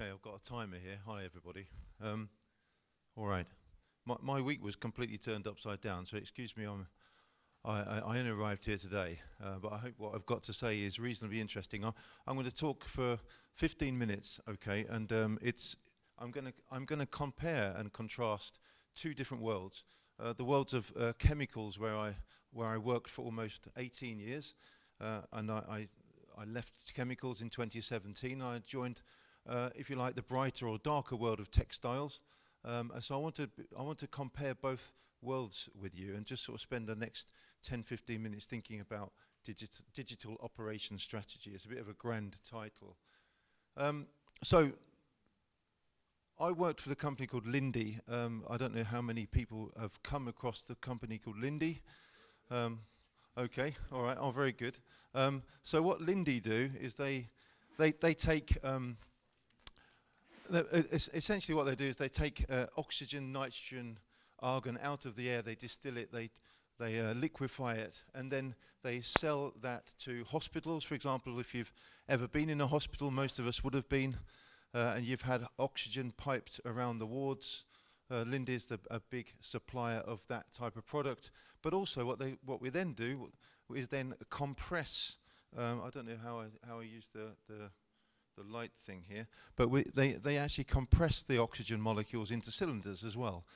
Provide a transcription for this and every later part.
Okay, I've got a timer here. Hi, everybody. All right. My week was completely turned upside down, so excuse me, I only arrived here today, but I hope what I've got to say is reasonably interesting. I'm going to talk for 15 minutes, okay, and I'm going to compare and contrast two different worlds. The worlds of chemicals, where I worked for almost 18 years, and I left chemicals in 2017. I joined, if you like, the brighter or darker world of textiles. So I want to compare both worlds with you and just sort of spend the next 10-15 minutes thinking about digital operations strategy. It's a bit of a grand title. So I worked for the company called Linde. I don't know how many people have come across the company called Linde. Okay, all right, oh, very good. So what Linde do is they take, essentially what they do is they take oxygen, nitrogen, argon out of the air, they distill it, they liquefy it, and then they sell that to hospitals. For example, if you've ever been in a hospital, most of us would have been, and you've had oxygen piped around the wards. Linde is a big supplier of that type of product. But also what we then do is then compress. I don't know how I use the light thing here, but they actually compress the oxygen molecules into cylinders as well,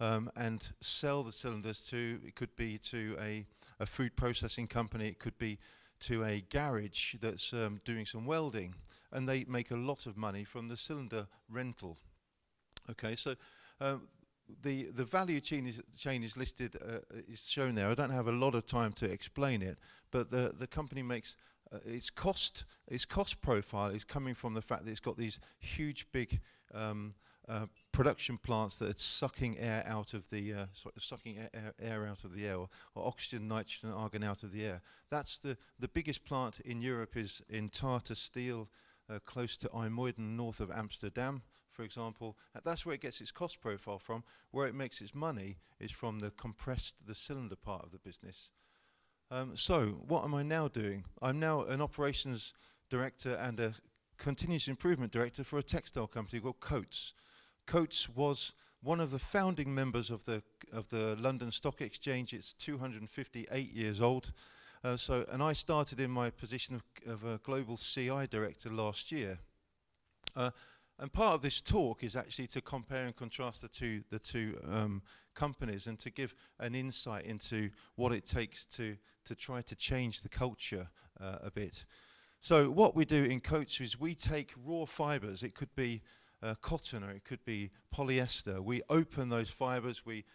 and sell the cylinders to, it could be to a food processing company, it could be to a garage that's doing some welding, and they make a lot of money from the cylinder rental. Okay, so the value chain is listed, is shown there. I don't have a lot of time to explain it, but the company makes its cost profile is coming from the fact that it's got these huge big production plants that are sucking air out of the air out of the air, or oxygen, nitrogen, and argon out of the air. That's the biggest plant in Europe is in Tata Steel, close to IJmuiden, north of Amsterdam, for example. That's where it gets its cost profile from. Where it makes its money is from the cylinder part of the business. So what am I now doing? I'm now an operations director and a continuous improvement director for a textile company called Coats. Coats was one of the founding members of the London Stock Exchange. It's 258 years old. And I started in my position of a global CI director last year. And part of this talk is actually to compare and contrast the two companies, and to give an insight into what it takes to try to change the culture a bit. So what we do in Coats is we take raw fibers. It could be cotton, or it could be polyester. We open those fibers. We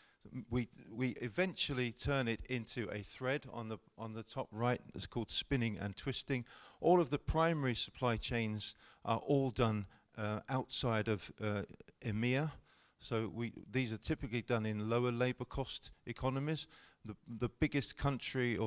eventually turn it into a thread on the top right. It's called spinning and twisting. All of the primary supply chains are all done outside of EMEA. So these are typically done in lower labor cost economies. The biggest country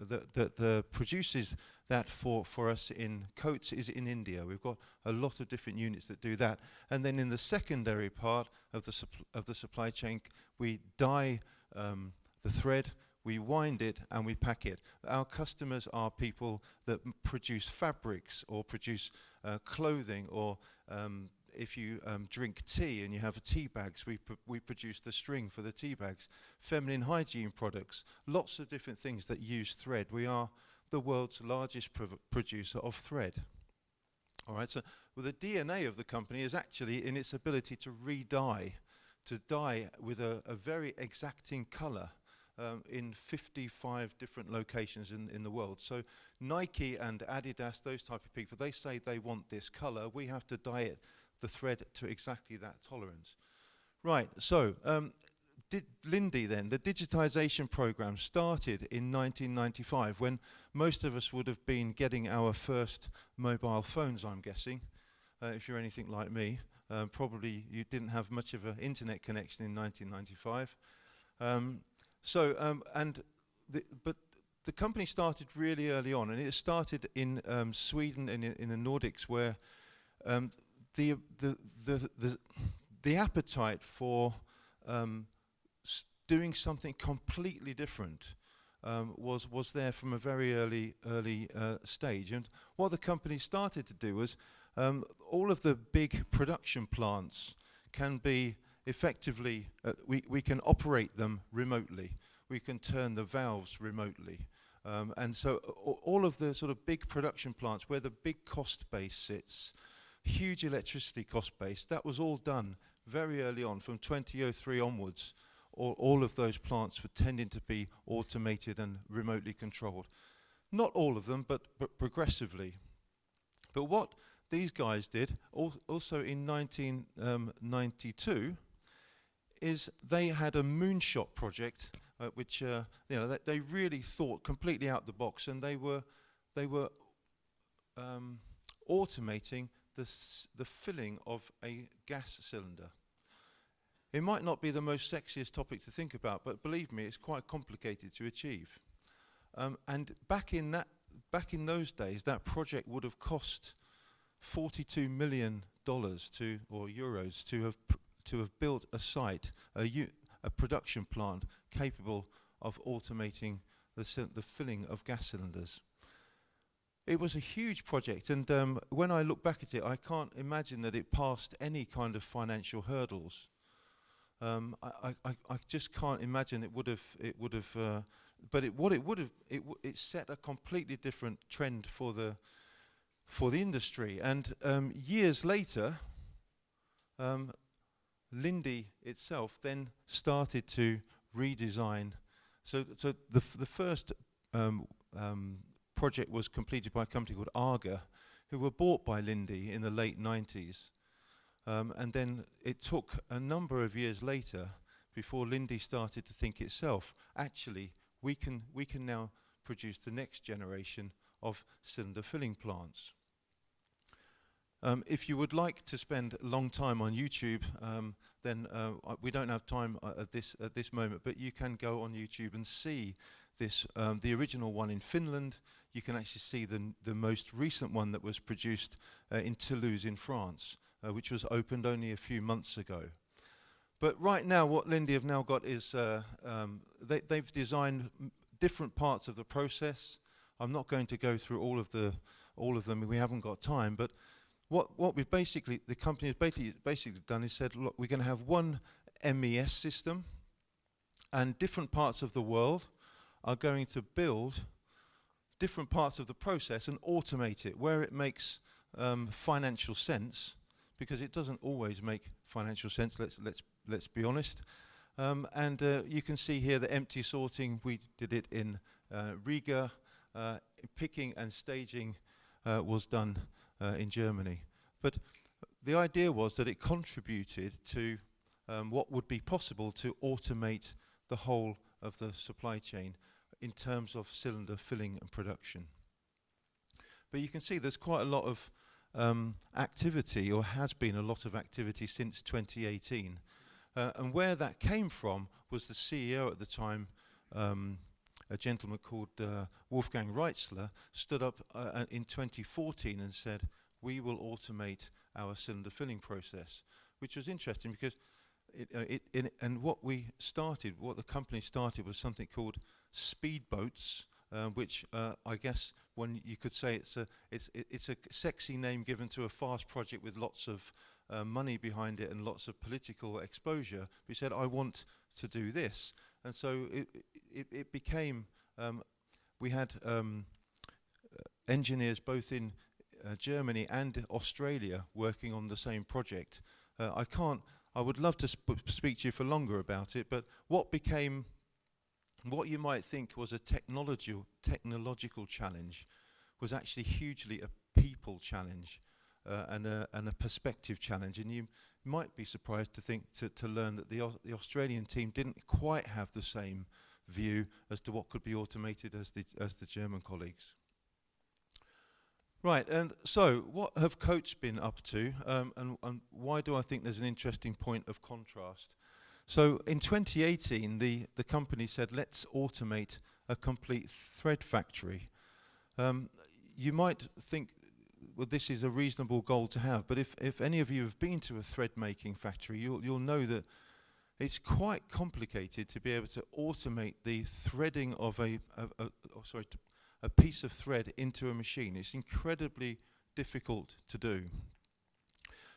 that produces that for us in Coats is in India. We've got a lot of different units that do that. And then in the secondary part of the supply chain, we dye the thread, we wind it, and we pack it. Our customers are people that produce fabrics or produce clothing, or if you drink tea and you have tea bags, we produce the string for the tea bags. Feminine hygiene products, lots of different things that use thread. We are the world's largest producer of thread. All right, so the DNA of the company is actually in its ability to re-dye, to dye with a very exacting color. In 55 different locations in the world. So Nike and Adidas, those type of people, they say they want this color. We have to dye it, the thread, to exactly that tolerance. Right, so Linde then, the digitization program started in 1995, when most of us would have been getting our first mobile phones, I'm guessing. If you're anything like me, probably you didn't have much of an internet connection in 1995. But the company started really early on, and it started in Sweden and in the Nordics, where the appetite for doing something completely different was there from a very early stage. And what the company started to do was All of the big production plants can be effectively, we can operate them remotely. We can turn the valves remotely. And so all of the sort of big production plants where the big cost base sits, huge electricity cost base, that was all done very early on, from 2003 onwards. All of those plants were tending to be automated and remotely controlled. Not all of them, but progressively. But what these guys did, also in 1992, is they had a moonshot project, which they really thought completely out the box, and they were automating the filling of a gas cylinder. It might not be the most sexiest topic to think about, but believe me, it's quite complicated to achieve. And back in those days, that project would have cost $42 million or euros to have built a site, a production plant capable of automating the filling of gas cylinders. It was a huge project, and when I look back at it, I can't imagine that it passed any kind of financial hurdles. I just can't imagine it would have. But it set a completely different trend for the industry. And years later, Linde itself then started to redesign. So the first project was completed by a company called Arga, who were bought by Linde in the late 90s. And then it took a number of years later before Linde started to think itself, actually, we can now produce the next generation of cylinder filling plants. If you would like to spend a long time on YouTube, then we don't have time at this moment, but you can go on YouTube and see this, the original one in Finland. You can actually see the most recent one that was produced in Toulouse in France, which was opened only a few months ago. But right now, what Linde have now got is they've designed different parts of the process. I'm not going to go through all of them. We haven't got time. But what we've the company has basically done is said, look, we're going to have one MES system, and different parts of the world are going to build different parts of the process and automate it where it makes financial sense, because it doesn't always make financial sense. Let's be honest. And you can see here the empty sorting. We did it in Riga. Picking and staging was done in Germany. But the idea was that it contributed to what would be possible to automate the whole of the supply chain in terms of cylinder filling and production. But you can see there's quite a lot of activity, or has been a lot of activity since 2018. And where that came from was the CEO at the time, a gentleman called Wolfgang Reitzler, stood up in 2014 and said, we will automate our cylinder filling process, which was interesting because what the company started was something called speedboats, which I guess when you could say it's a sexy name given to a fast project with lots of money behind it and lots of political exposure. We said, I want to do this. And so it became, we had engineers both in Germany and Australia working on the same project. I would love to speak to you for longer about it, but what you might think was a technological challenge was actually hugely a people challenge and a perspective challenge. And you might be surprised to learn that the Australian team didn't quite have the same view as to what could be automated as the German colleagues. Right, and so what have Coates been up to, and why do I think there's an interesting point of contrast? So in 2018, the company said, let's automate a complete thread factory. You might think, well, this is a reasonable goal to have, but if any of you have been to a thread making factory, you'll know that it's quite complicated to be able to automate the threading of a piece of thread into a machine. It's incredibly difficult to do.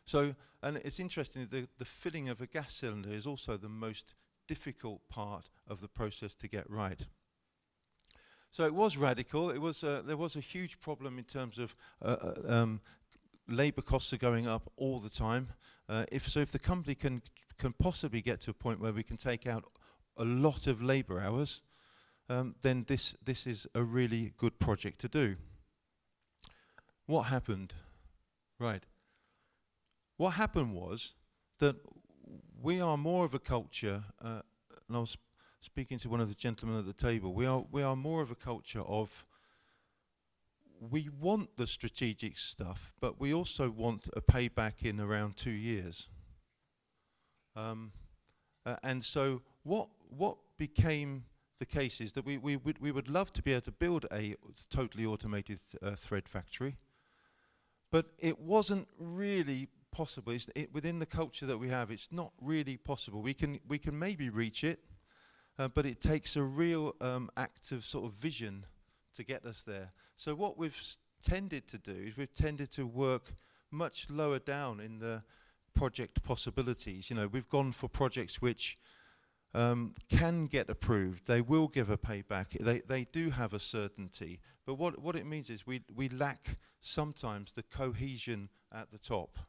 So, and it's interesting, the filling of a gas cylinder is also the most difficult part of the process to get right. So it was radical. It was there was a huge problem in terms of labour costs are going up all the time. If the company can possibly get to a point where we can take out a lot of labour hours, then this is a really good project to do. What happened? Right. What happened was that we are more of a culture, and I was speaking to one of the gentlemen at the table, we are more of a culture of, we want the strategic stuff, but we also want a payback in around 2 years. And so what became the case is that we would love to be able to build a totally automated thread factory, but it wasn't really possible. Within the culture that we have, it's not really possible. We can maybe reach it, but it takes a real act of sort of vision to get us there. So what we've tended to do is we've tended to work much lower down in the project possibilities. You know, we've gone for projects which can get approved. They will give a payback. They do have a certainty. But what it means is we lack sometimes the cohesion at the top.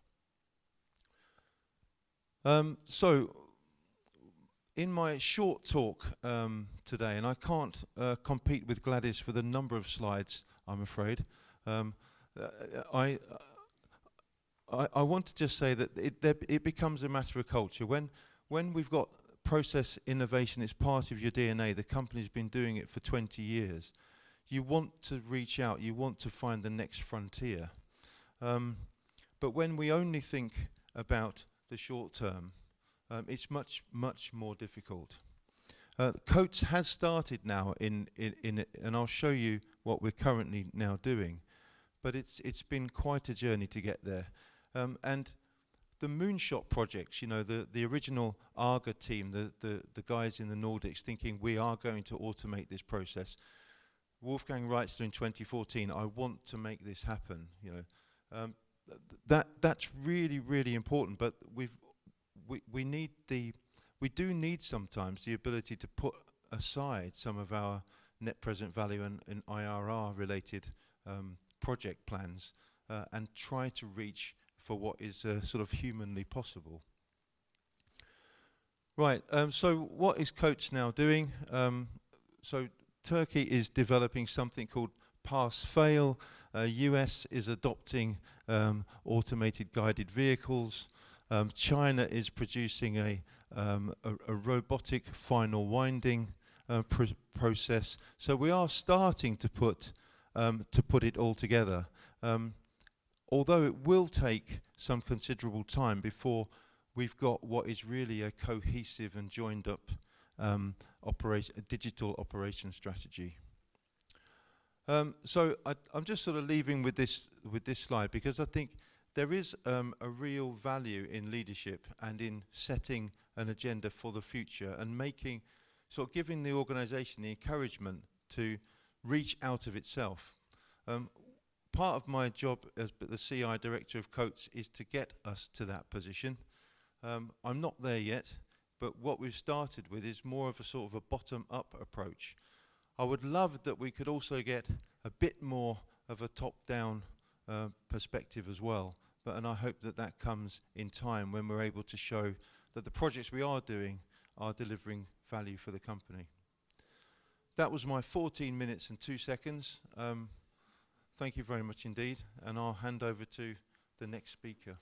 So in my short talk today, and I can't compete with Gladys with a number of slides, I'm afraid, I want to just say that it becomes a matter of culture. When we've got process innovation, it's part of your DNA, the company's been doing it for 20 years, you want to reach out, you want to find the next frontier. But when we only think about the short term, it's much, much more difficult. Coates has started now in it, and I'll show you what we're currently now doing. But it's been quite a journey to get there. And the moonshot projects, you know, the original ARGA team, the guys in the Nordics thinking we are going to automate this process. Wolfgang Reitzler in 2014, I want to make this happen. You know, that's really, really important. But we do need sometimes the ability to put aside some of our net present value and IRR related project plans and try to reach for what is sort of humanly possible. Right, so what is Coates now doing? So Turkey is developing something called pass-fail. US is adopting automated guided vehicles. China is producing a robotic final winding process. So we are starting to put it all together. Although it will take some considerable time before we've got what is really a cohesive and joined up digital operation strategy. So I'm just sort of leaving with this slide because I think there is a real value in leadership and in setting an agenda for the future and giving the organisation the encouragement to reach out of itself. Part of my job as the CI director of Coates is to get us to that position. I'm not there yet, but what we've started with is more of a sort of a bottom-up approach. I would love that we could also get a bit more of a top-down perspective as well, and I hope that comes in time when we're able to show that the projects we are doing are delivering value for the company. That was my 14 minutes and 2 seconds. Thank you very much indeed, and I'll hand over to the next speaker.